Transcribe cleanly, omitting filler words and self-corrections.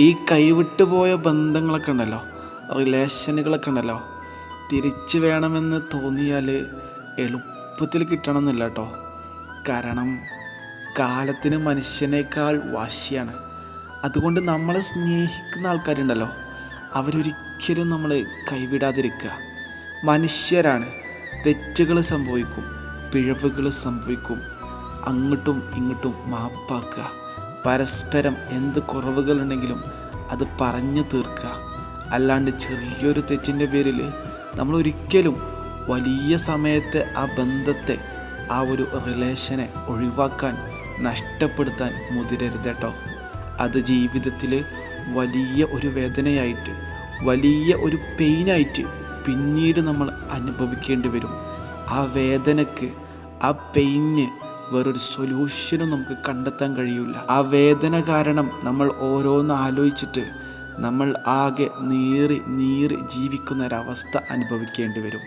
ഈ കൈവിട്ടു പോയ ബന്ധങ്ങളൊക്കെ ഉണ്ടല്ലോ, റിലേഷനുകളൊക്കെ ഉണ്ടല്ലോ, തിരിച്ചു വേണമെന്ന് തോന്നിയാൽ എളുപ്പത്തിൽ കിട്ടണമെന്നില്ല കേട്ടോ. കാരണം കാലത്തിന് മനുഷ്യനേക്കാൾ വാശിയാണ്. അതുകൊണ്ട് നമ്മളെ സ്നേഹിക്കുന്ന ആൾക്കാരുണ്ടല്ലോ, അവരൊരിക്കലും നമ്മൾ കൈവിടാതിരിക്കുക. മനുഷ്യരാണ്, തെറ്റുകൾ സംഭവിക്കും, പിഴവുകൾ സംഭവിക്കും. അങ്ങോട്ടും ഇങ്ങോട്ടും മാപ്പാക്കുക. പരസ്പരം എന്ത് കുറവുകളുണ്ടെങ്കിലും അത് പറഞ്ഞു തീർക്കുക. അല്ലാണ്ട് ചെറിയൊരു തെറ്റിൻ്റെ പേരിൽ നമ്മൾ ഒരിക്കലും വലിയ സമയത്തെ ആ ബന്ധത്തെ, ആ ഒരു റിലേഷനെ ഒഴിവാക്കാൻ, നഷ്ടപ്പെടുത്താൻ മുതിരരുത് കേട്ടോ. അത് ജീവിതത്തിൽ വലിയ ഒരു വേദനയായിട്ട്, വലിയ ഒരു പെയിനായിട്ട് പിന്നീട് നമ്മൾ അനുഭവിക്കേണ്ടി വരും. ആ വേദനയ്ക്ക്, ആ പെയിന് വേറൊരു സൊല്യൂഷനും നമുക്ക് കണ്ടെത്താൻ കഴിയില്ല. ആ വേദന കാരണം നമ്മൾ ഓരോന്ന് ആലോചിച്ചിട്ട് നമ്മൾ ആകെ നീറി ജീവിക്കുന്ന ഒരവസ്ഥ അനുഭവിക്കേണ്ടി വരും.